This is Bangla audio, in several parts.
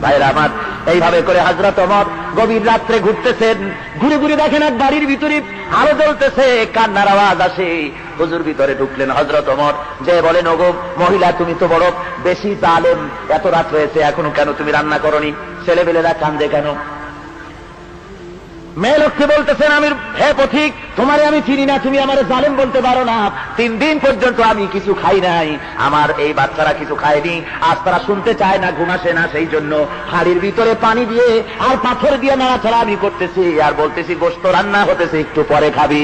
ভাইরা আমার, এইভাবে করে হযরত ওমর গভীর রাত্রে ঘুরতেছেন। ঘুরে ঘুরে দেখেন এক বাড়ির ভিতরে আলো জ্বলতেছে, কান্নার আওয়াজ আসে। হুজুর ভিতরে ঢুকলেন হযরত ওমর, যে বলেন, ওগো মহিলা, তুমি তো বড় বেশি জালেম, এত রাত হয়েছে এখনো কেন তুমি রান্না করনি? ছেলেবেলেরা কান্দে কেন? মেয়ে লোককে বলতেছেন, আমি হে পথিক, তোমারে আমি চিনি না, তুমি আমার জালেম বলতে পারো না। 3 দিন পর্যন্ত আমি কিছু খাই নাই, আমার এই বাচ্চারা কিছু খায়নি, আজ তারা শুনতে চায় না, ঘুম আসে না, সেই জন্য হাড়ির ভিতরে পানি দিয়ে আর পাথর দিয়ে নাড়াচাড়া আমি করতেছি আর বলতেছি গোশত রান্না হতেছে, একটু পরে খাবি।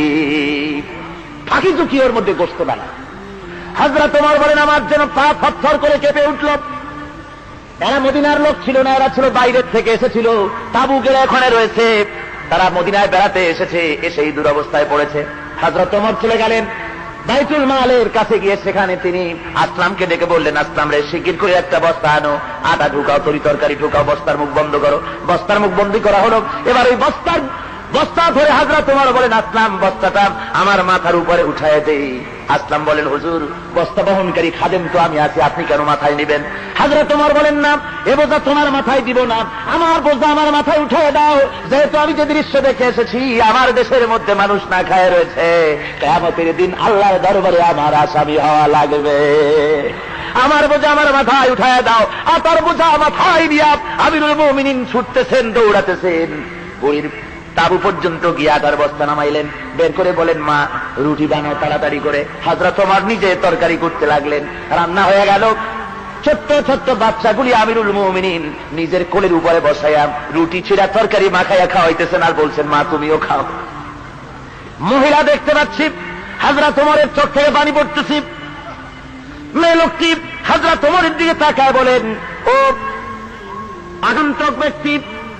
ফাঁকি চুকি ওর মধ্যে গোশত বানা। হযরত ওমর বলেন, আমার যেন পা থরথর করে কেঁপে উঠল। এরা মদিনার লোক ছিল না, এরা ছিল বাইরের থেকে এসেছিল, তাবু গেড়ে এখানে রয়েছে। তারা মদিনায় বেড়াতে এসেছে, এসেই দুরবস্থায় পড়েছে। হযরত ওমর চলে গেলেন বাইতুল মালের কাছে গিয়ে, সেখানে তিনি আসলামকে ডেকে বললেন, আসলাম রে, শিগগির করে একটা বস্তা আনো, আটা ঢুকাও, তরি তরকারি ঢুকাও, বস্তার মুখ বন্ধ করো। বস্তার মুখ বন্ধ করা হলো। এবার ওই বস্তা ধরে হযরত ওমর বলেন, আসলাম বস্তাটা আমার মাথার উপরে উঠায় দেই। আসলাম বলেন, হুজুর বস্তা বহনকারী খাদেম তো আমি আছি, আপনি কেন মাথায় নেবেন? হযরত ওমর বলেন, না, এ বোঝা তোমার মাথায় দিব না, আমার বোঝা আমার মাথায় উঠায় দাও। যেহেতু আমি যে দৃশ্য দেখে এসেছি, আমার দেশের মধ্যে মানুষ না খায় রয়েছে, কিয়ামতের দিন আল্লাহর দরবারে আমার আসামি হওয়া লাগবে। আমার বোঝা আমার মাথায় উঠায় দাও। আর তার বোঝা মাথায় দিয়া আমিরুল মুমিনিন ছুটতেছেন, দৌড়াতেছেন। বুড়ির তাবু পর্যন্ত গিয়া তার বস্তা নামাইলেন, বের করে বলেন, মা রুটি বানাও তাড়াতাড়ি করে। হযরত ওমর নিজে তরকারি করতে লাগলেন, রান্না হয়ে গেল। ছোট্ট ছোট্ট বাচ্চাগুলি আমিরুল মুমিনিন নিজের কোলের উপরে বসাইয়া রুটি ছিঁড়া তরকারি মাখাইয়া খাওয়াইতেছেন আর বলছেন, মা তুমিও খাও। মহিলা দেখতে পাচ্ছি, হযরত ওমরের চোখ থেকে পানি পড়তেছি। মেয়ে লোকটি হযরত ওমরের দিকে তাকায় বলেন, ও আগন্তুক ব্যক্তি,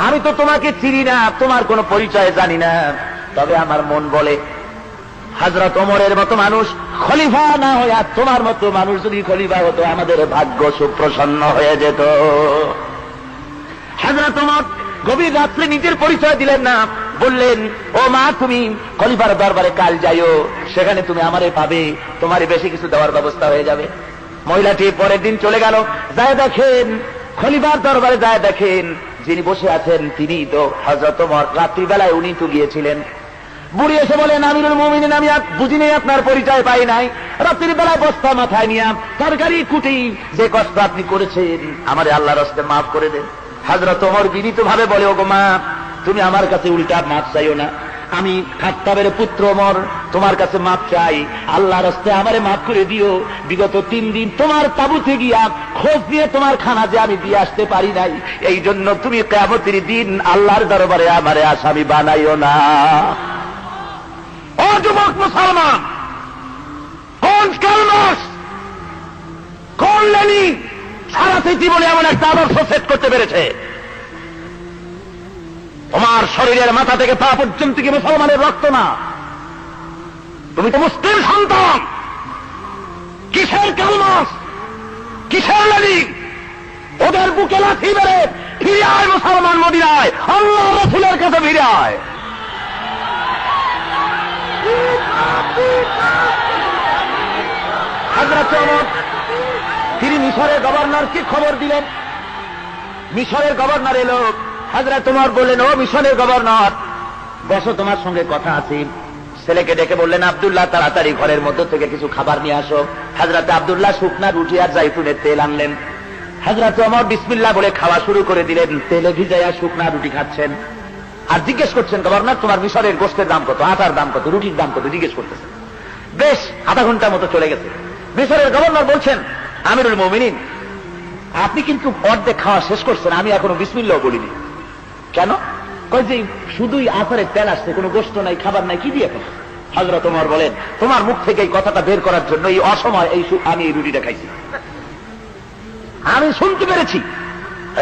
আমি তো তোমাকে চিনি না, তোমার কোনো পরিচয় জানি না, তবে আমার মন বলে হযরত ওমরের মতো মানুষ খলিফা না হইয়া তোমার মতো মানুষ যদি খলিফা হতো, আমাদের ভাগ্য সুপ্রসন্ন হয়ে যেত। হযরত ওমর গভীর রাত্রে নিজের পরিচয় দিলেন না, বললেন, ও মা, তুমি খলিফার দরবারে কাল যাইও, সেখানে তুমি আমারে পাবে, তোমারে বেশি কিছু দেওয়ার ব্যবস্থা হয়ে যাবে। মহিলাটি পরের দিন চলে গেল, যায় দেখেন খলিফার দরবারে, যায় দেখেন যিনি বসে আছেন তিনি তো হযরত ওমর। রাত্রিবেলায় উনি তো গিয়েছিলেন। বুড়ি এসে বলেন, আমিরুল মুমিনিন, আমি বুঝি নাই, আপনার পরিচয় পাই নাই, রাত্রির বেলায় বস্তা মাথায় নিয়ে তরকারি কুটি যে কষ্ট আপনি করেছেন, আমারে আল্লাহর রাস্তে মাফ করে দেন। হযরত ওমর বিনীত ভাবে বলে, ওগো মা, তুমি আমার কাছে উল্টা মাফ চাইও না, আমি খাত্তাবের পুত্র ওমর তোমার কাছে মাফ চাই, আল্লাহর রাস্তে আমারে মাফ করে দিও। বিগত 3 দিন তোমার তাবুতে গিয়া খোঁজ দিয়ে তোমার খানা যে আমি দিয়ে আসতে পারি নাই, এই জন্য তুমি কিয়ামতের দিন আল্লাহর দরবারে আমারে আসামি বানাইও না। ও যুবক মুসলমান, কোন কালমাস, কোন লেনিন সারা জীবনে এমন একটা আদর্শ সেট করতে পেরেছে? তোমার শরীরের মাথা থেকে পা পর্যন্ত কি মুসলমানের রক্ত না? তুমি তো মুসলিম সন্তান। কিসের কালমাস, কিসের লেনিন? ওদের বুকে লাথি মেরে ফিরে আয় মুসলমান মদিনায়, আল্লাহ রাসূলের কাছে ফিরে আয়। হযরত ওমর তিনি মিশরের গভর্নরকে খবর দিলেন। মিশরের গভর্নর এলো। হযরত ওমর বললেন, ও মিশরের গভর্নর, বসো, তোমার সঙ্গে কথা আছে। ছেলেকে ডেকে বললেন, আব্দুল্লাহ, তাড়াতাড়ি ঘরের মধ্য থেকে কিছু খাবার নিয়ে আসো। হযরত আব্দুল্লাহ শুকনা রুটি আর জাইতুনের তেল আনলেন। হযরত ওমর বিসমিল্লাহ বলে খাওয়া শুরু করে দিলেন। তেলে ভিজাইয়া শুকনা রুটি খাচ্ছেন আর জিজ্ঞেস করছেন, গভর্নর, তোমার মিশরের গোশতের দাম কত, আটার দাম কত, রুটির দাম কত, জিজ্ঞেস করতেছেন। বেশ আধা ঘন্টার মতো চলে গেছে। মিশরের গভর্নর বলছেন, আমিরুল মুমিনিন, আপনি কিন্তু অর্ধেক খাওয়া শেষ করছেন, আমি এখনো বিসমিল্লাহ বলিনি। কেন? কয় যে শুধুই আচারের তেল আসছে, কোনো গোশত নাই, খাবার নাই, কি দিয়ে খাবো? হযরত ওমর বলেন, তোমার মুখ থেকে এই কথাটা বের করার জন্য এই অসময় আমি এই রুটিটা খাইছি। আমি শুনতে পেরেছি,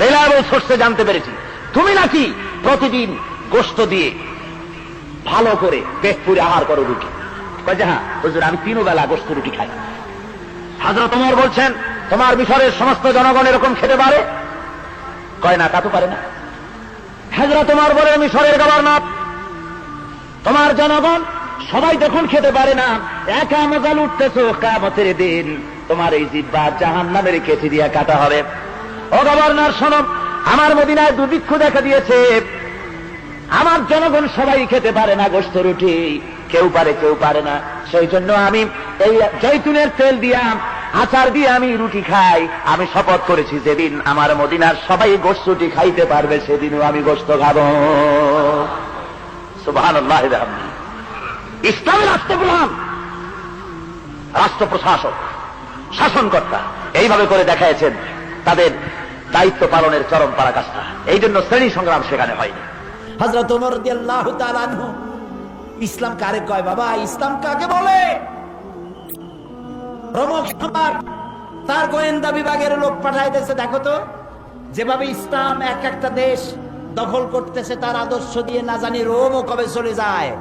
রিলায়েবল সোর্সে জানতে পেরেছি, তুমি নাকি প্রতিদিন গোশত দিয়ে ভালো করে পেট পুরে আহার করো রুটি। কয় যে, হ্যাঁ হুজুর, আমি 3 বেলা গোশত রুটি খাই। হযরত ওমর বলছেন, তোমার মিশরের সমস্ত জনগণ এরকম খেতে পারে? কয় না, তা তো পারে না। হযরত ওমর বলেন, মিশরের গভর্নর, তোমার জনগণ সবাই যখন খেতে পারে না, একা মজা লুটতেছো, কিয়ামতের দিন তোমার এই জিহ্বা জাহান্নামের কেচি দিয়া কাটা হবে। ও গভর্নর শোনো, আমার মদিনায় দুর্ভিক্ষ দেখা দিয়েছে, আমার জনগণ সবাই খেতে পারে না গোশত রুটি, কেউ পারে কেউ পারে না। সেই জন্য আমি এই জৈতুনের তেল দিয়া আচার দিয়ে আমি রুটি খাই। আমি শপথ করেছি যেদিন আমার মদিনার সবাই গোশত রুটি খাইতে পারবে সেদিনও আমি গোশত খাবো। সুবহানাল্লাহ। ইসলামের রাষ্ট্রপ্রধান, রাষ্ট্র প্রশাসক, শাসনকর্তা এইভাবে করে দেখাইছেন তাদের দায়িত্ব পালনের চরম পরাকাষ্ঠা। এই জন্য শ্রেণী সংগ্রাম সেখানে হয়নি। হযরত ওমর রাদিয়াল্লাহু তাআলা আনহু, ইসলাম কারে কয় বাবা, ইসলাম কাকে বলে? রোমক সম্রাট তার গোয়েন্দা বিভাগের লোক পাঠাইতেছে, দেখো তো যেভাবে ইসলাম এক একটা দেশ দখল করতেছে, তার আদর্শ দিয়ে না জানি রোমও কবে চলে যায়।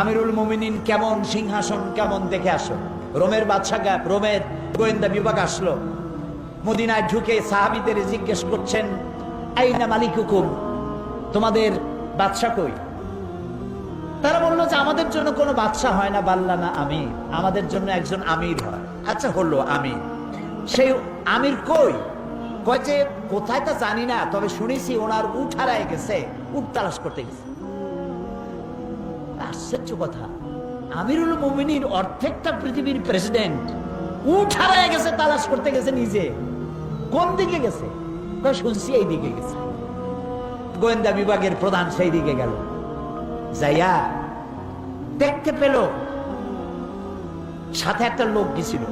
আমিরুল মুমিনিন কেমন, সিংহাসন কেমন দেখে আসো। রোমের বাদশাহ, রোমের গোয়েন্দা বিভাগ আসলো, মদিনায় ঢুকে সাহাবীদের জিজ্ঞেস করছেন, আইনা মালিকুকুম, তোমাদের বাদশা কই? তারা বললো যে আমাদের জন্য কোনো বাদশা হয় না, বাল্লা না আমির, আমাদের জন্য একজন আমির হয়। আচ্ছা হলো আমির, সেই আমির কই? কয় যে কোথায় তা জানি না, তবে শুনেছি ওনার উট হারায় গেছে, উট তালাশ করতে গেছে। আশ্চর্য কথা, আমিরুল মুমিনিন অর্ধেকটা পৃথিবীর প্রেসিডেন্ট, উট হারায় গেছে তালাশ করতে গেছে নিজে। কোন দিকে গেছে? কয় শুনছি এই দিকে গেছে। গোয়েন্দা বিভাগের প্রধান সেই দিকে গেল, যাইয়া দেখতে পেল সাথে একটা লোক গেছিল,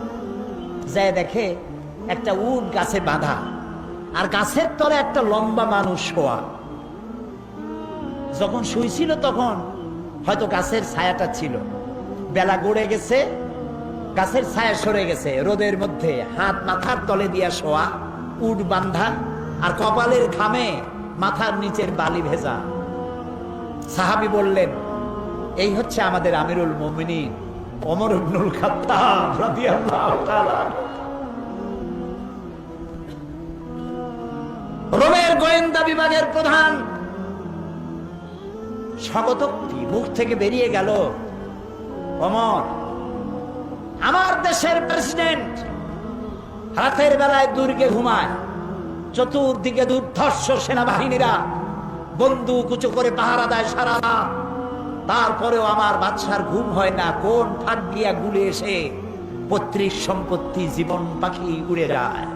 যাই দেখে একটা উট গাছে বাঁধা, আর গাছের তলে একটা লম্বা মানুষ শোয়া। যখন শুইছিল তখন হয়তো গাছের ছায়াটা ছিল, বেলা গড়ে গেছে, গাছের ছায়া সরে গেছে, রোদের মধ্যে হাত মাথার তলে দিয়া শোয়া, উট বান্ধা, আর কপালের ঘামে মাথার নিচের বালি ভেজা। সাহাবী বললেন, এই হচ্ছে আমাদের আমিরুল মুমিনিন ওমর ইবনুল খাত্তাব রাদিয়াল্লাহু তাআলা। রোমের গোয়েন্দা বিভাগের প্রধান স্বাগতোক্তি মুখ থেকে বেরিয়ে গেল, ওমর আমার দেশের প্রেসিডেন্ট রাতের বেলায় দুর্গে ঘুমায়, চতুর্দিকে দুর্ধর্ষ সেনাবাহিনীরা বন্দুক উঁচু করে পাহারা দেয় সারা রাত, তারপরেও আমার বাদশার ঘুম হয় না। কোন ফাঁক দিয়া গুলে এসে পৈতৃক সম্পত্তি জীবন পাখি উড়ে যায়,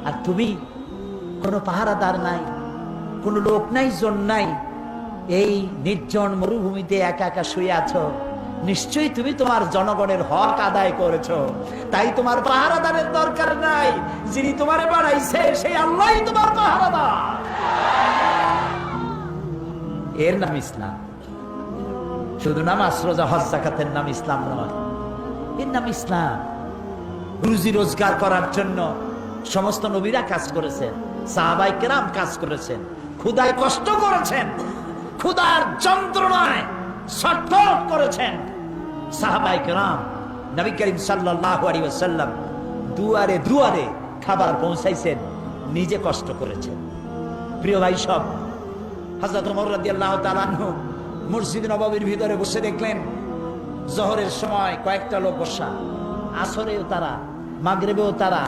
আর তুমি কোনো পাহারাদার নাই, কোনো লোক নাই, জন নাই, এই নির্জন মরুভূমিতে একা একা শুয়ে আছো। নিশ্চয়ই তুমি তোমার জনগণের হক আদায় করেছো, তাই তোমার পাহারাদারের দরকার নাই। যিনি তোমারে বানাইছে সেই আল্লাহই তোমার পাহারাদার। এর নাম ইসলাম। শুধু নামাজ রোজা হজ যাকাতের নাম ইসলাম নয়, এর নাম ইসলাম। রুজি রোজগার করার জন্য সমস্ত নবীরা কাজ করেছেন, সাহাবায়ে কেরাম কাজ করেছেন, ক্ষুধায় কষ্ট করেছেন, ক্ষুধার যন্ত্রণায় ছটফট করেছেন। সাহাবায়ে কেরাম নবী করিম সাল্লাল্লাহু আলাইহি ওয়াসাল্লাম দুয়ারে দুয়ারে খাবার পৌঁছাইছেন, নিজে কষ্ট করেছেন। প্রিয় ভাই সব, হযরত ওমর রাদিয়াল্লাহু তাআলা আনহু মসজিদ নববীর ভিতরে বসে দেখলেন জোহরের সময় কয়েকটা লোক বসা, আসরেও তারা, মাগরিবেও তারা,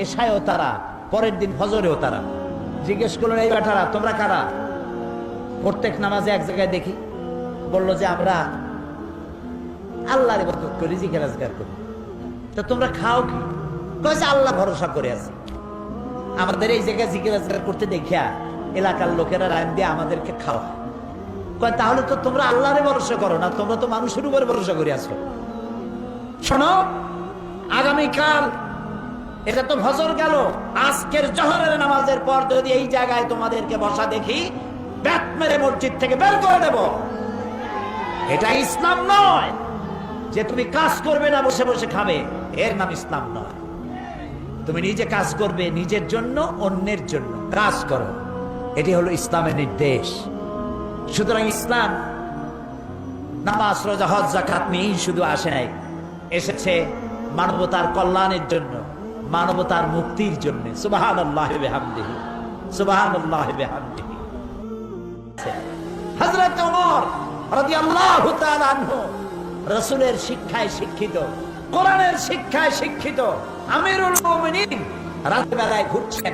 এশায়ও তারা, পরের দিন ফজরেও তারা। জিজ্ঞেস করলেন, এই বেটারা তোমরা কারা? প্রত্যেক নামাজে এক জায়গায় দেখি। বললো যে আমরা আল্লাহর ইবাদত করি, জিকির আজকার করি। তো তোমরা খাও কি? কইছে আল্লাহ ভরসা করে আছি, আমাদের এই জায়গায় জিকির আজকার করতে দেখিয়া এলাকার লোকেরা রান দিয়ে আমাদেরকে খাওয়া। কয় তাহলে তো তোমরা আল্লাহরে ভরসা করো না, তোমরা তো মানুষের উপরে ভরসা করে আছো। শোনো, আগামীকাল এটা তো ফজর গেল, আজকের জোহরের নামাজের পর যদি এই জায়গায় তোমাদেরকে বসা দেখি, ব্যাট মেরে মসজিদ থেকে বের করে দেব। এটা ইসলাম নয় যে তুমি কাজ করবে না, বসে বসে খাবে, এর নাম ইসলাম নয়। তুমি নিজে কাজ করবে, নিজের জন্য, অন্যের জন্য কাজ করো, এটি হলো ইসলামের নির্দেশ। সুতরাং ইসলাম নামাজ রোজা হজ যাকাত নিয়েই শুধু আসে নাই, এসেছে মানবতার কল্যাণের জন্য, মানবতার মুক্তির জন্য। সুবহানাল্লাহি ওয়া বিহামদিহি, সুবহানাল্লাহি ওয়া বিহামদিহি। হযরত ওমর রাদিয়াল্লাহু তাআলা আনহু রাসূলের শিক্ষায় শিক্ষিত, কোরআনের শিক্ষায় শিক্ষিত আমিরুল মুমিনিন রাতের বেলায় ঘুরছেন।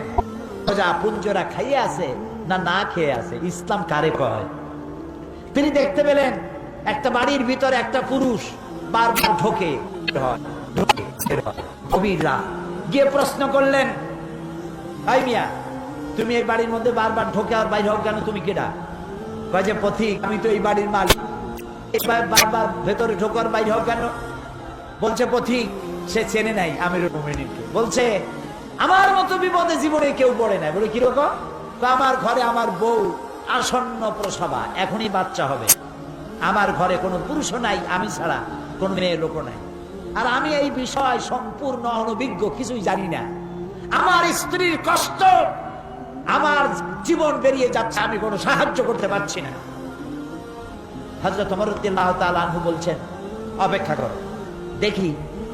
প্রজা পুঞ্জরা খাইয়ে আছে না না খেয়ে আছে, ইসলাম কারে কয়? তিনি দেখতে পেলেন একটা বাড়ির ভিতরে একটা পুরুষ বারবার ঢোকে গভীর রাত। গিয়ে প্রশ্ন করলেন, ভাই মিয়া, তুমি এই বাড়ির মধ্যে বারবার ঢোকে আর বাইরে হোক কেন? তুমি কেডা? কয় যে পথিক, আমি তো এই বাড়ির মালিক, বারবার ভেতরে ঢোকে আর বাইরে হোক কেন? বলছে পথিক, সে চেনে নাই আমিরুল মুমিনিনকে। বলছে, আমার মতো বিপদে জীবনে কেউ পড়ে নাই। বলে কিরকম? আমার ঘরে আমার বউ আসন্ন প্রসবা, এখনই বাচ্চা হবে, আমার ঘরে কোনো পুরুষও নাই, আমি ছাড়া কোন মেয়ে লোক নাই, আর আমি এই বিষয় সম্পূর্ণ অনভিজ্ঞ, কিছুই জানি না। আমার স্ত্রীর কষ্ট, আমার জীবন বেরিয়ে যাচ্ছে, আমি কোনো সাহায্য করতে পারছি না। হযরত ওমর রাদিয়াল্লাহু তাআলা আনহু বলছেন, অপেক্ষা করো, দেখি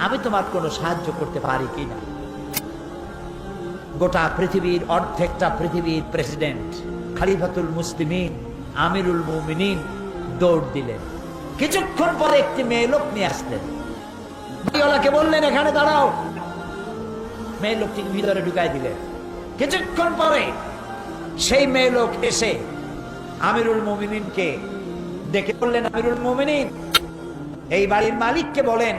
আমি তোমার কোনো সাহায্য করতে পারি কিনা। গোটা পৃথিবীর অর্ধেকটা পৃথিবীর প্রেসিডেন্ট খলিফাতুল মুসলিমিন আমিরুল মুমিনিন দৌড় দিলেন। কিছুক্ষণ পরে একটি মেয়ে লোক নিয়ে আসলেন। বাড়িওয়ালাকে বললেন, এখানে দাঁড়াও। মেয়ে লোকটি ভিতরে ঢুকাই দিলেন। কিছুক্ষণ পরে সেই মেয়ে লোক এসে আমিরুল মুমিনিনকে ডেকে বললেন, আমিরুল মুমিনিন, এই বাড়ির মালিককে বলেন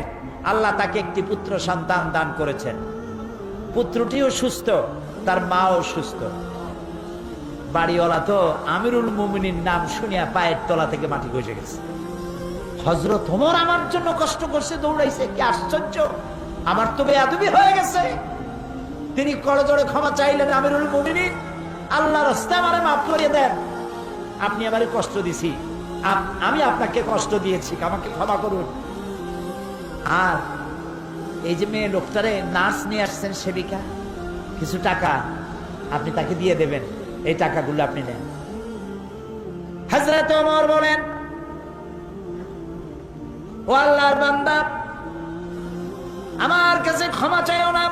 আল্লাহ তাকে একটি পুত্র সন্তান দান করেছেন, পুত্রটিও সুস্থ, তার মাও সুস্থ। বাড়িওয়ালা তো আমিরুল মুমিনিন নাম শুনিয়া পায়ের তলা থেকে মাটি খসে গেছে। হযরত ওমর আমার জন্য কষ্ট করছে, দৌড়াইছে, কি আশ্চর্য, আমার তো বেয়াদবি হয়ে গেছে। তিনি করজোড়ে ক্ষমা চাইলেন, আমিরুল মুমিনিন, আল্লাহর রাস্তায় আমারে মাফ করে দেন, আপনি আমারে কষ্ট দিছি, আমি আপনাকে কষ্ট দিয়েছি, আমাকে ক্ষমা করুন। আর এই যে মেয়ে লোকটারে নার্স নিয়ে আসছেন, সেবিকা, কিছু টাকা আপনি তাকে দিয়ে দেবেন, এই টাকাগুলো আপনি নেন। হযরত ওমর বলেন, ও আল্লাহর বান্দা, আমার কাছে ক্ষমা চাইও না,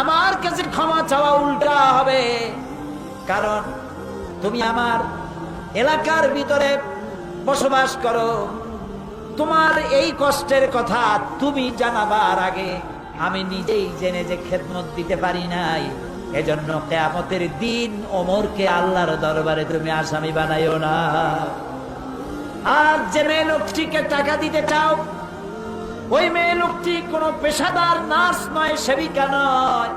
আমার কাছে ক্ষমা চাওয়া উল্টা হবে, কারণ তুমি আমার এলাকার ভিতরে বসবাস করো, তোমার এই কষ্টের কথা তুমি জানাবার আগে আমি নিজেই জেনে যে খেদমত দিতে পারি নাই, এজন্য কিয়ামতের দিন ওমরকে আল্লাহর দরবারে তুমি আসামি বানাইও না। আর যে মেয়ে লোকটিকে টাকা দিতে চাও, ওই মেয়ে লোকটি কোনো পেশাদার নার্স নয়, সেবিকা নয়।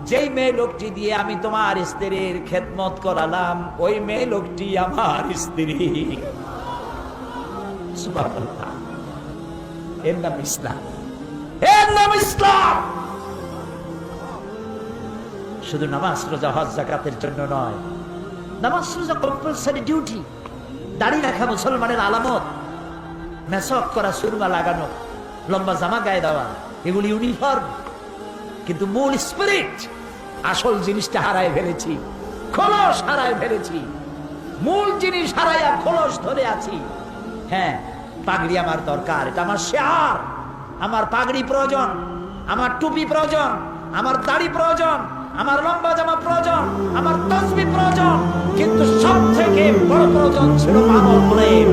যেই মেয়ে লোকটি দিয়ে আমি তোমার স্ত্রীর খেদমত করালাম, ওই মেয়ে লোকটি আমার স্ত্রী। সুবহানাল্লাহ, এর নাম ইসলাম, এর নাম ইসলাম। শুধু নামাজ রোজা হজ যাকাতের জন্য নয়, নামাজ রোজা কম্পালসারি ডিউটি, দাড়ি রাখা মুসলমানের আলামত, মেসক করা, সুরমা লাগানো, লম্বা জামা গায়ে দেওয়া, এগুলি ইউনিফর্ম। কিন্তু মূল স্পিরিট, আসল জিনিসটা হারায় ফেলেছি, খোলস হারায় ফেলেছি, মূল জিনিস হারাইয়া খোলস ধরে আছি। হ্যাঁ, পাগড়ি আমার দরকার, এটা আমার শেয়ার, আমার পাগড়ি প্রয়োজন, আমার টুপি প্রয়োজন, আমার দাড়ি প্রয়োজন, আমার লম্বা জামা প্রয়োজন, আমার তাসবিহ প্রয়োজন, কিন্তু সব থেকে বড় প্রয়োজন ছিল মানব প্রেম।